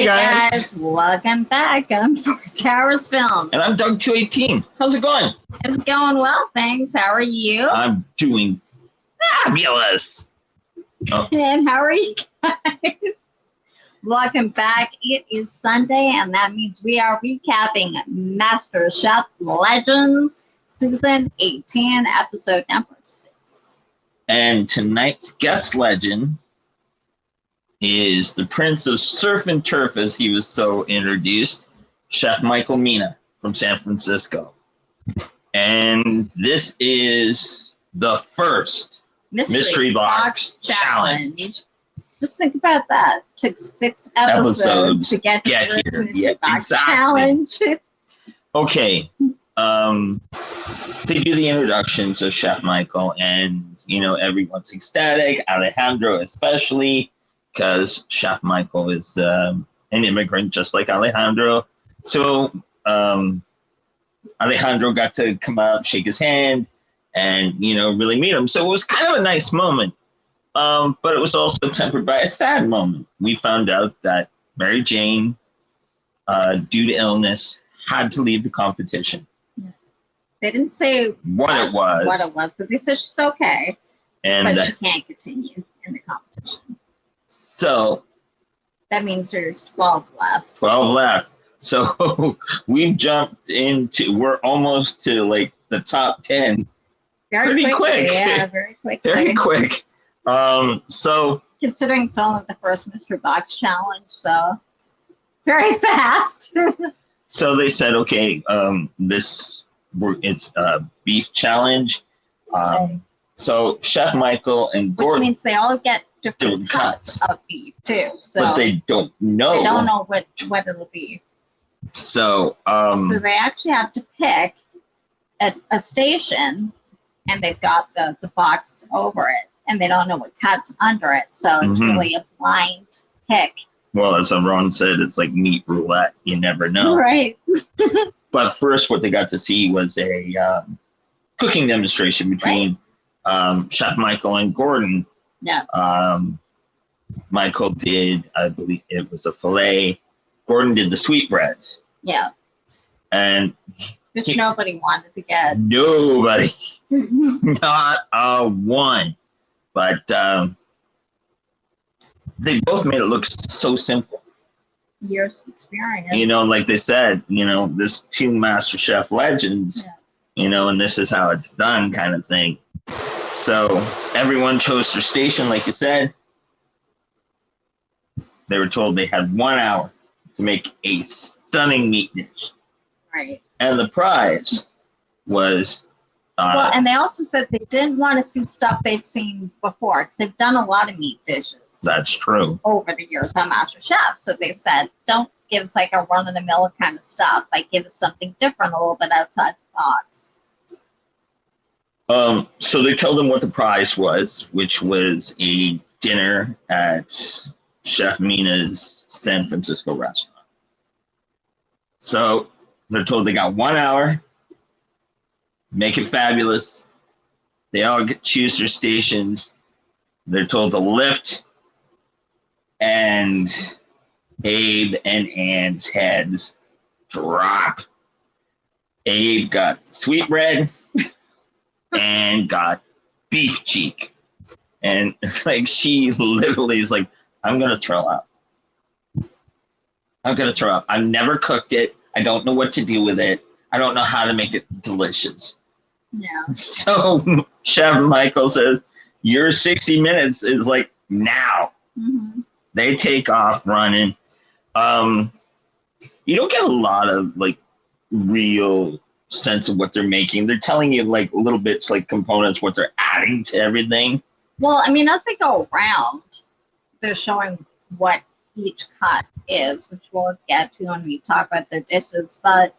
Hey guys, welcome back. I'm for Towers Films. And I'm Doug 218. How's it going? It's going well, thanks. How are you? I'm doing fabulous. Oh. And how are you guys? Welcome back. It is Sunday, and that means we are recapping MasterChef Legends Season 18, Episode number 6. And tonight's guest legend is the Prince of Surf and Turf, as he was so introduced, Chef Michael Mina from San Francisco. And this is the first Mystery Box Challenge. Just think about that. It took 6 episodes to get here. Mystery Box Challenge. Okay. They do the introductions of Chef Michael, and everyone's ecstatic. Alejandro especially, because Chef Michael is an immigrant just like Alejandro. So Alejandro got to come up, shake his hand, and really meet him. So it was kind of a nice moment, but it was also tempered by a sad moment. We found out that Mary Jane, due to illness, had to leave the competition. They didn't say what it was, but they said she's okay, but she can't continue in the competition. So that means there's 12 left. 12 left. So we've jumped into, we're almost to like the top 10. Pretty quick. Yeah, very quick. Very quick. So considering it's only the first Mystery Box Challenge, so very fast. So they said, okay, it's a beef challenge. Right. So Chef Michael and Gordon, which means they all get different cuts of beef too. So but they don't know. They don't know what it'll be. So so they actually have to pick a station, and they've got the box over it, and they don't know what cuts under it. So it's really a blind pick. Well, as Ron said, it's like meat roulette. You never know. Right. But first, what they got to see was a cooking demonstration between Chef Michael and Gordon. Yeah. Michael did, I believe it was a filet. Gordon did the sweetbreads. Yeah. And which nobody wanted to get. Nobody. Not a one. But they both made it look so simple. Years of experience. Like they said, this 2 MasterChef legends, and this is how it's done kind of thing. So everyone chose their station, like you said. They were told they had 1 hour to make a stunning meat dish. Right. And the prize was... well, and they also said they didn't want to see stuff they'd seen before, because they've done a lot of meat dishes. That's true. Over the years on MasterChef. So they said, don't give us like a run-of-the-mill kind of stuff. Like, give us something different, a little bit outside the box. So they told them what the prize was, which was a dinner at Chef Mina's San Francisco restaurant. So they're told they got 1 hour, make it fabulous. They all choose their stations. They're told to lift, and Abe and Ann's heads drop. Abe got the sweetbread and got beef cheek. And like, she literally is like, I'm going to throw up. I'm going to throw up. I've never cooked it. I don't know what to do with it. I don't know how to make it delicious. Yeah. So Chef Michael says, your 60 minutes is like now. They take off running. You don't get a lot of like real sense of what they're making. They're telling you like little bits, like components, what they're adding to everything. Well, I mean, as they go around, they're showing what each cut is, which we'll get to when we talk about their dishes. But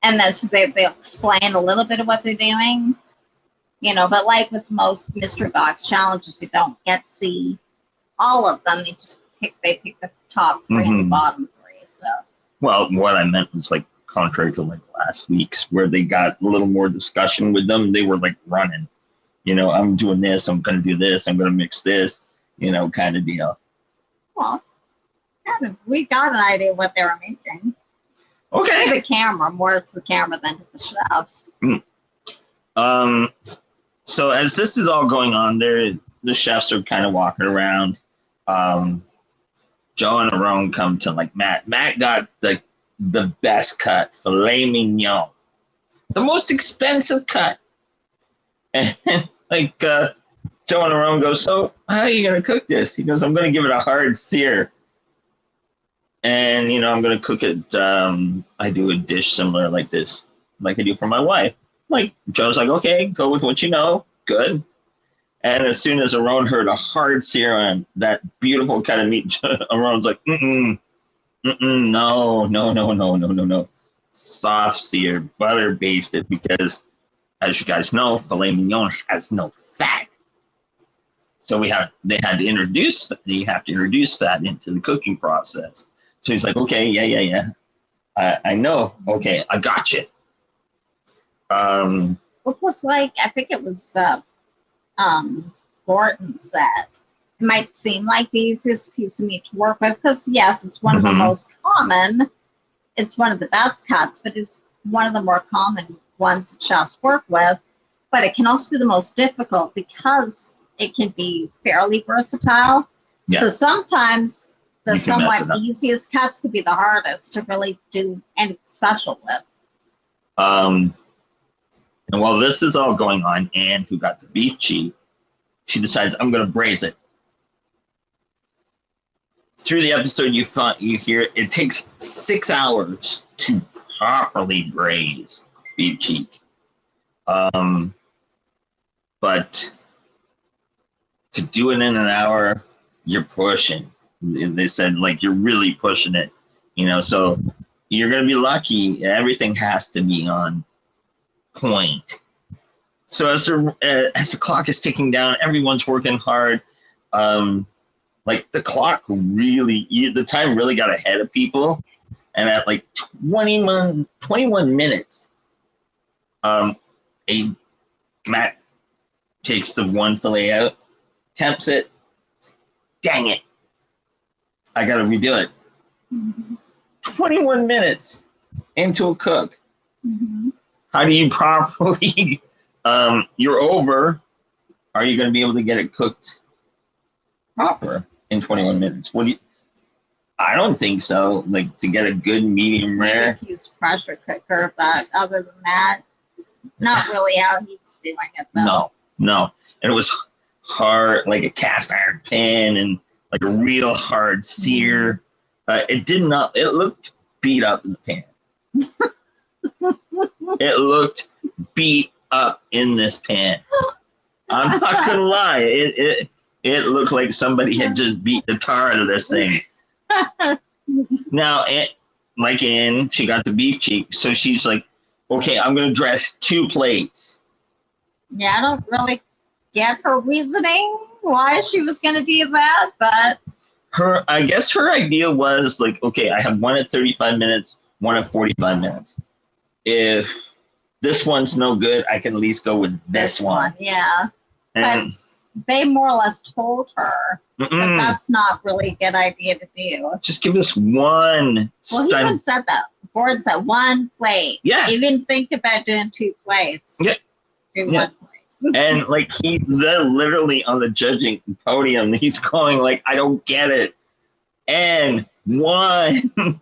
and then so they'll explain a little bit of what they're doing, But like with most Mystery Box challenges, you don't get to see all of them. They just pick the top 3 and the bottom 3. So. Well, what I meant was like contrary to like last week's, where they got a little more discussion with them. They were like running. I'm doing this. I'm going to do this. I'm going to mix this. Kind of deal. Well, we got an idea what they were making. Okay. To the camera, more to the camera than to the chefs. So as this is all going on, the chefs are kind of walking around. Joe and Aaron come to like Matt. Matt got the best cut, filet mignon, the most expensive cut. And like Joe and Aaron go, so how are you gonna cook this? He goes, I'm gonna give it a hard sear. And I'm gonna cook it. I do a dish similar like this, like I do for my wife. Like Joe's like, okay, go with what you know. Good. And as soon as Aaron heard a hard sear on that beautiful cut of meat, Aaron's like, no. Soft sear, butter basted, because as you guys know, filet mignon has no fat. So you have to introduce fat into the cooking process. So he's like, okay, yeah. I know. Okay, I got you. Well, plus, like, I think it was Gordon said, it might seem like the easiest piece of meat to work with, because yes, it's one of the most common. It's one of the best cuts, but it's one of the more common ones that chefs work with. But it can also be the most difficult because it can be fairly versatile. Yeah. So sometimes the somewhat easiest cuts could be the hardest to really do anything special with. And while this is all going on, Anne, who got the beef cheek, she decides, I'm going to braise it. Through the episode, you hear it takes 6 hours to properly braise beef cheek. But to do it in an hour, you're pushing. They said, like, you're really pushing it. So you're going to be lucky. Everything has to be on point. So as the clock is ticking down, everyone's working hard. Like the clock the time really got ahead of people. And at like 21 minutes, Matt takes the one fillet out, temps it. Dang it. I got to redo it. 21 minutes into a cook. How do you properly, you're over, are you going to be able to get it cooked proper in 21 minutes? I don't think so. Like, to get a good medium rare. Maybe use pressure cooker, but other than that, not really how he's doing it though. No. And it was hard, like a cast iron pan and like a real hard sear. It looked beat up in the pan. It looked beat up in this pan. I'm not gonna lie. It looked like somebody had just beat the tar out of this thing. Now, Anne, she got the beef cheek, so she's like, okay, I'm gonna dress 2 plates. Yeah, I don't really get her reasoning why she was gonna do that, but I guess her idea was like, okay, I have one at 35 minutes, one at 45 minutes. If this one's no good, I can at least go with this one. Yeah. And but they more or less told her that that's not really a good idea to do. Just give us one. Well, he even said that. Gordon said 1 plate. Yeah. He didn't think about doing 2 plates. Yeah. Do 1 plate. And like he's literally on the judging podium, he's going like, I don't get it. And 1,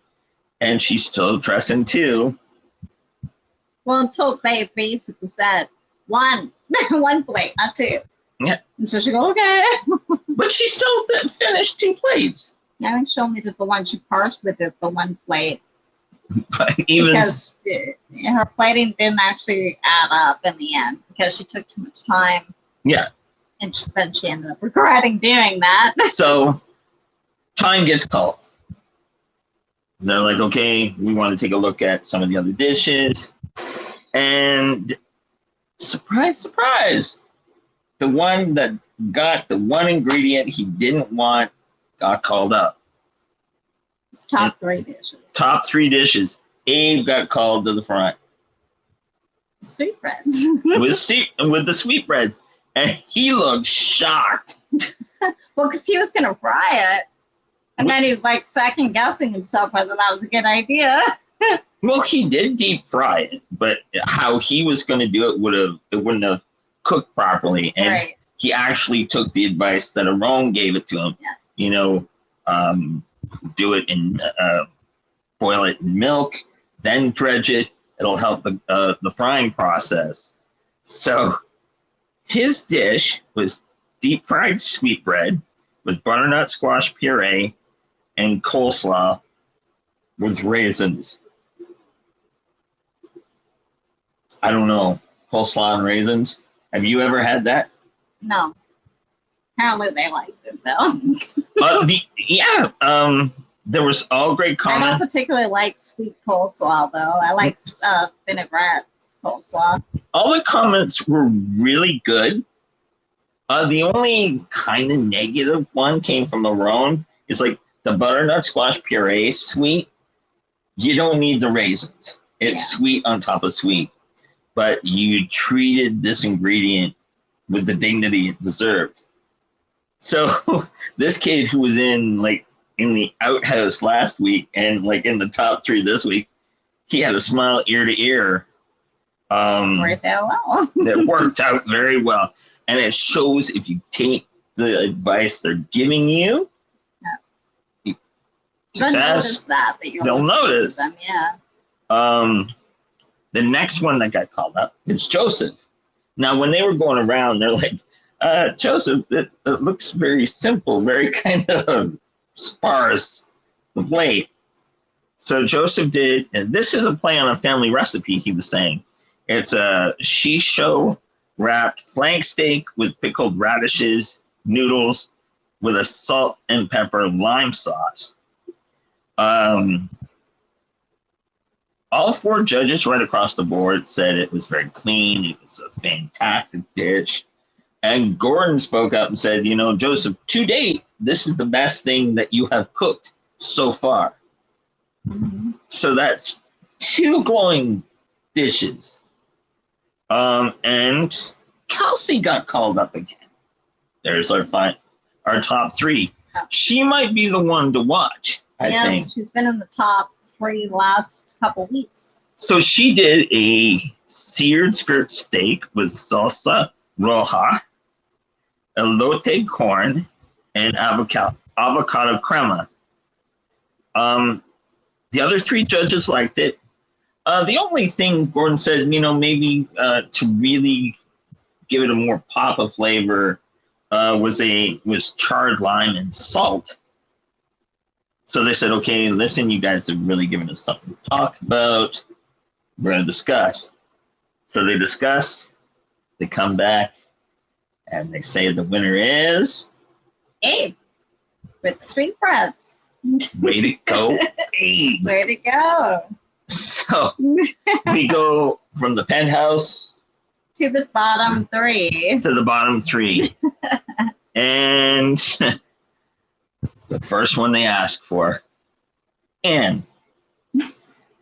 and she's still dressing 2. Well, until they basically said 1 plate, not 2. Yeah. And so she go, okay. But she still finished 2 plates. I think she only did the one. She partially did the 1 plate. But because her plating didn't actually add up in the end because she took too much time. Yeah. And then she ended up regretting doing that. So time gets called. They're like, okay, we want to take a look at some of the other dishes. And surprise, surprise, the one that got the one ingredient he didn't want got called up. Top 3 dishes. Top 3 dishes. Abe got called to the front. Sweetbreads. with the sweetbreads. And he looked shocked. Well, because he was going to fry it. And then he was like second guessing himself whether that was a good idea. Well, he did deep fry it, but how he was going to do it wouldn't have cooked properly. And Right. he actually took the advice that Aaron gave it to him. Yeah. You know, do it in boil it in milk, then dredge it. It'll help the frying process. So his dish was deep fried sweetbread with butternut squash puree and coleslaw with raisins. I don't know, coleslaw and raisins. Have you ever had that? No. Apparently they liked it though. There was all great I comment. don't particularly like sweet coleslaw though. I like vinaigrette coleslaw. All the comments were really good. The only kind of negative one came from Aaron. It's like the butternut squash puree is sweet. You don't need the raisins. It's sweet on top of sweet. But you treated this ingredient with the dignity it deserved. So this kid who was in the outhouse last week and like in the top 3 this week, he had a smile ear to ear. Worked out well. It worked out very well. And it shows if you take the advice they're giving you, They'll notice that you're they'll notice. them, yeah. The next one that got called up is Joseph. Now, when they were going around, they're like, Joseph, it looks very simple, very kind of sparse, the plate. So Joseph did, and this is a play on a family recipe, he was saying. It's a shisho wrapped flank steak with pickled radishes, noodles, with a salt and pepper lime sauce. All 4 judges right across the board said it was very clean. It was a fantastic dish. And Gordon spoke up and said, Joseph, to date, this is the best thing that you have cooked so far. Mm-hmm. So that's 2 glowing dishes. And Kelsey got called up again. There's our top 3. She might be the one to watch, I think. Yes, she's been in the top 3 last couple weeks. So she did a seared skirt steak with salsa roja, elote corn, and avocado crema. The other 3 judges liked it. The only thing Gordon said, maybe to really give it a more pop of flavor was charred lime and salt. So they said, okay, listen, you guys have really given us something to talk about. We're going to discuss. So they discuss, they come back, and they say the winner is Abe with sweetbreads. Way to go, Abe. Way to go. So we go from the penthouse to the bottom 3. to the bottom 3. And the first one they asked for, Anne.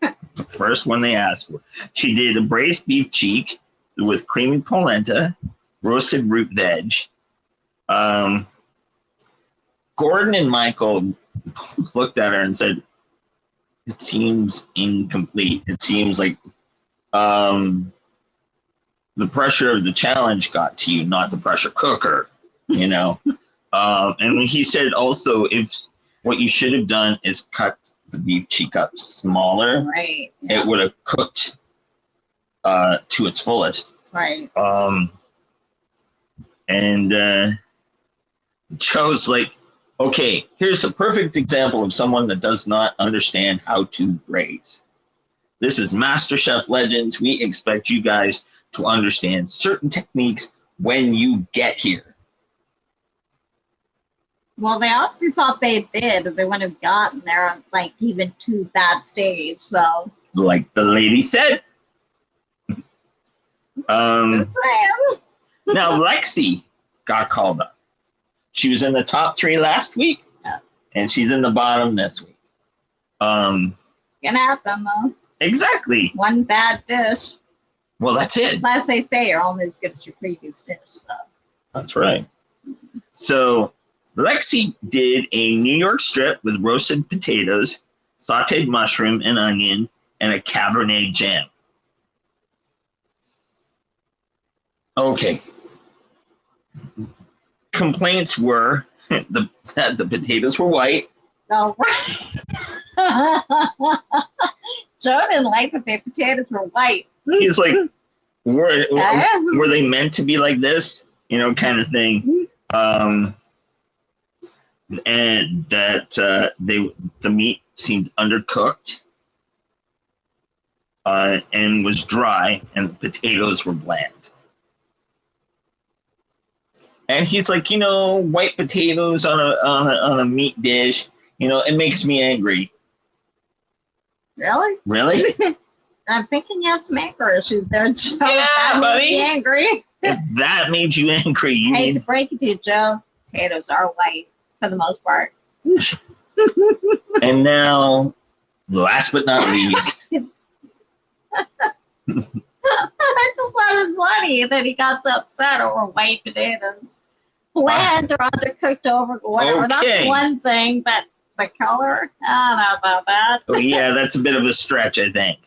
The first one they asked for. She did a braised beef cheek with creamy polenta, roasted root veg. Gordon and Michael looked at her and said, it seems incomplete. It seems like the pressure of the challenge got to you, not the pressure cooker, And he said also, if what you should have done is cut the beef cheek up smaller, right? Yeah. It would have cooked to its fullest. Right. And Joe's like, okay, here's a perfect example of someone that does not understand how to braise. This is MasterChef Legends. We expect you guys to understand certain techniques when you get here. Well, they obviously thought they did, or they wouldn't have gotten there, even to that stage. So, like the lady said. Now Lexi got called up. She was in the top 3 last week, and she's in the bottom this week. Gonna happen though. Exactly. One bad dish. Well, that's it. As they say, you're only as good as your previous dish. So. That's right. So Lexi did a New York strip with roasted potatoes, sauteed mushroom and onion, and a Cabernet jam. Okay. Complaints were that the potatoes were white. No. Joe didn't like that the potatoes were white. He's like, were they meant to be like this? You know, kind of thing. And that the meat seemed undercooked and was dry, and the potatoes were bland. And he's like, you know, white potatoes on a meat dish, you know, it makes me angry. Really? Really? I'm thinking you have some anger issues there, Joe. Yeah, that buddy. made me angry. If that made you angry, you I hate to break it to you, Joe. Potatoes are white for the most part. And now, last but not least. I just thought it was funny that he got so upset over white potatoes. Bland or undercooked over whatever. Okay. That's one thing, but the color, I don't know about that. Oh, yeah, that's a bit of a stretch, I think.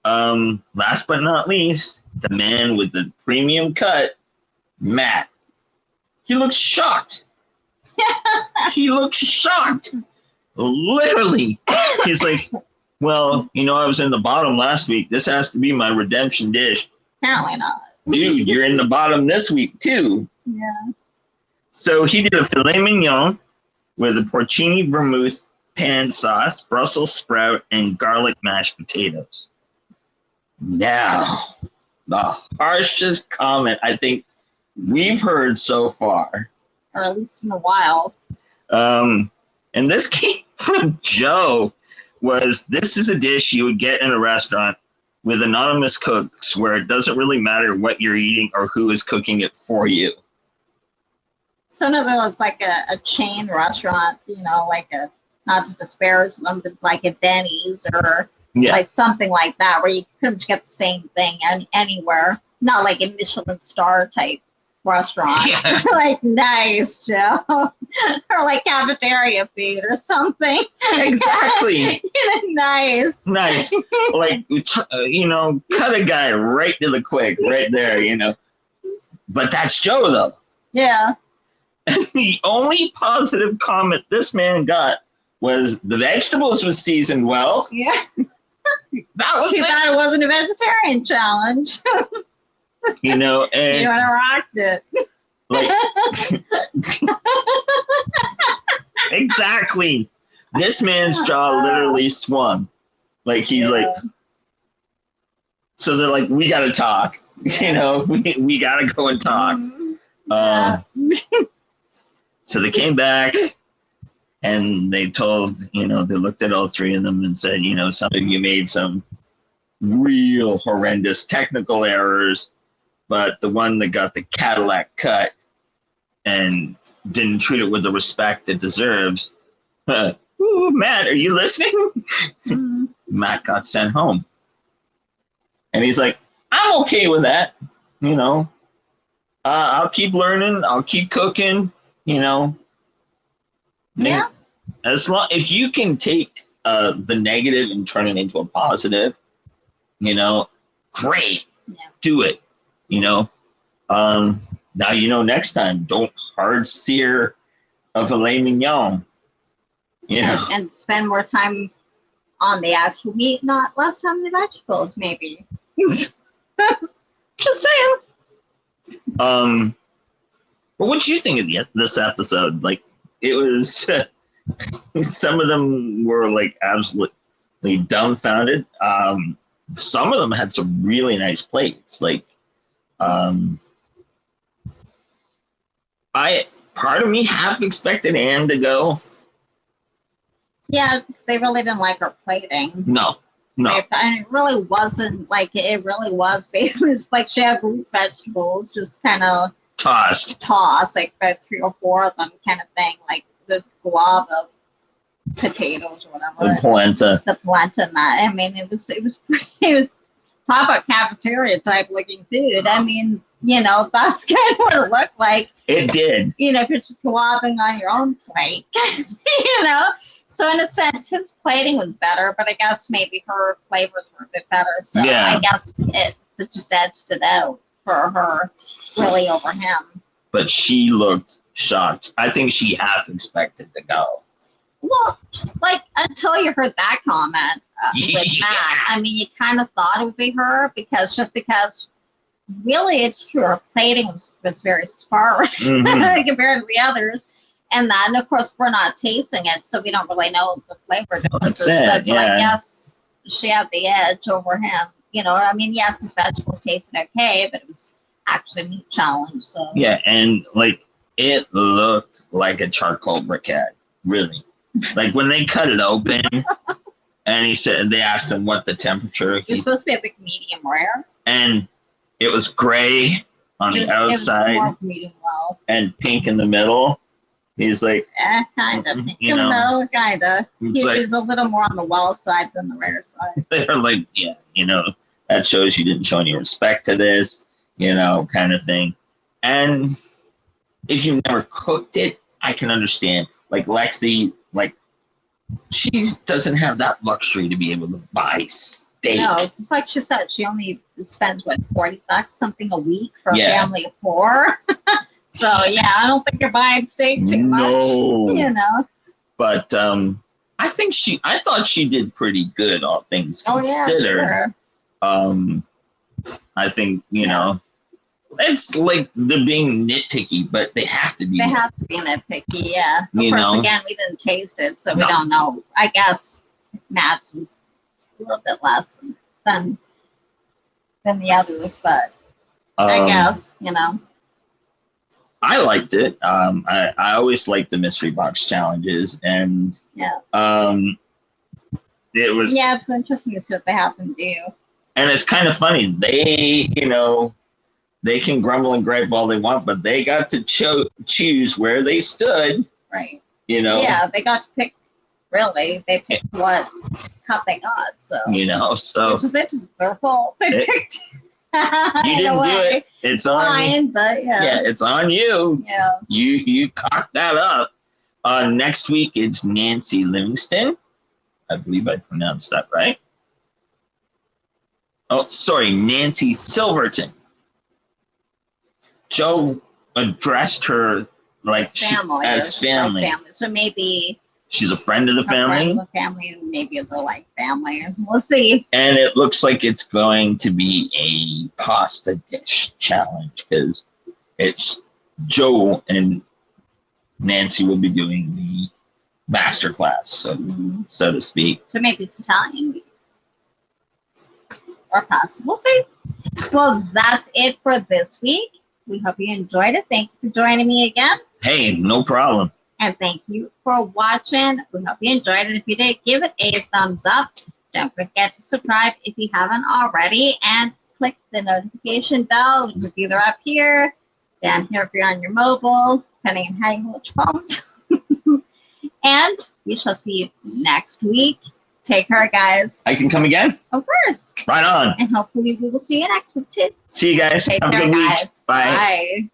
Last but not least, the man with the premium cut, Matt. He looks shocked. He looks shocked. Literally. He's like, well, you know, I was in the bottom last week. This has to be my redemption dish. Apparently not. Dude, you're in the bottom this week, too. Yeah. So he did a filet mignon with a porcini vermouth pan sauce, Brussels sprout, and garlic mashed potatoes. Now, the harshest comment I think we've heard so far. Or at least in a while. And this came from Joe, was this is a dish you would get in a restaurant with anonymous cooks where it doesn't really matter what you're eating or who is cooking it for you. Some of it's like a chain restaurant, you know, like a, not to disparage them, but like a Denny's or like something like that, where you pretty much get the same thing anywhere. Not like a Michelin star type restaurant. Yeah. Like, nice, Joe. Or like cafeteria food or something. Exactly. Nice. Nice. Like, you know, cut a guy right to the quick, right there, you know. But that's Joe, though. Yeah. And the only positive comment this man got was the vegetables was seasoned well. Yeah. That was He thought it wasn't a vegetarian challenge. You know, and you would have rocked it. Like, exactly. This man's jaw literally swung. Like, he's like, so they're like, we got to talk. You know, we got to go and talk. So they came back and they told, you know, they looked at all three of them and said, you know, some of you made some real horrendous technical errors, but the one that got the Cadillac cut and didn't treat it with the respect it deserves. Ooh, Matt, are you listening? Matt got sent home. And he's like, I'm okay with that. You know, I'll keep learning. I'll keep cooking, you know. Yeah. As long, if you can take the negative and turn it into a positive, you know, great. Yeah. Do it, you know. Now, you know, next time, don't hard sear a filet mignon. You know? And spend more time on the actual meat, not less time on the vegetables, maybe. Just saying. But what did you think of this episode? Like, it was some of them were like absolutely dumbfounded. Some of them had some really nice plates. Like, part of me half expected Anne to go. Yeah, because they really didn't like her plating. No. And it really wasn't like, it really was basically just like she had root vegetables, just kind of tossed, like about 3 or 4 of them, kind of thing, like the guava potatoes or whatever. The polenta and that. I mean, it was pretty. talk about cafeteria type looking food. I mean, that's kind of what it looked like. It did. If you're just globbing on your own plate, So in a sense, his plating was better, but I guess maybe her flavors were a bit better. So Yeah. I guess it just edged it out for her, really, over him. But she looked shocked. I think she half expected to go. Well, just like until you heard that comment with Matt, I mean, you kind of thought it would be her because really it's true, her plating was very sparse compared to the others. And then, of course, we're not tasting it, so we don't really know the flavor differences. But so I guess she had the edge over him. I mean, yes, his vegetables tasted okay, but it was actually a meat challenge. So yeah, and like it looked like a charcoal briquette, really. Like when they cut it open, and they asked him what the temperature. It's supposed to be like medium rare, and it was gray on the outside, it was more medium well, and pink in the middle. He's like, kind of pink in the middle, kind of. He was a little more on the well side than the rare side. They're like, yeah, that shows you didn't show any respect to this, kind of thing. And if you've never cooked it, I can understand. Like Lexi, she doesn't have that luxury to be able to buy steak. No, it's like she said, she only spends $40 something a week for a family of 4. So yeah, I don't think you're buying steak too much. But I thought she did pretty good, all things considered. Sure. I think it's like they're being nitpicky, but they have to be. They have to be nitpicky, yeah. Of course, again, we didn't taste it, so we don't know. I guess Matt's was a little bit less than the others, but I guess I liked it. I always liked the mystery box challenges, and it was it's interesting to see what they have them do. And it's kind of funny. They they can grumble and gripe all they want, but they got to choose where they stood. Right. Yeah, they got to pick. Really, they picked what cup they got. So so which is interesting. Their fault. They picked. You didn't do it. It's on you. But yeah, it's on you. Yeah. You cocked that up. Next week it's Nancy Livingston. I believe I pronounced that right. Oh, sorry, Nancy Silverton. Joe addressed her as family. So maybe she's a friend of the family. Maybe it's a family. We'll see. And it looks like it's going to be a pasta dish challenge because it's Joe and Nancy will be doing the master class, so to speak. So maybe it's Italian or pasta. We'll see. Well, that's it for this week. We hope you enjoyed it. Thank you for joining me again. Hey, no problem. And thank you for watching. We hope you enjoyed it. If you did, give it a thumbs up. Don't forget to subscribe if you haven't already. And click the notification bell, which is either up here, down here if you're on your mobile, depending on how you hold your phone. And we shall see you next week. Take care, guys. I can come again? Of course. Right on. And hopefully we will see you next week, too. See you guys. Take Have care, a good guys. week. Bye. Bye.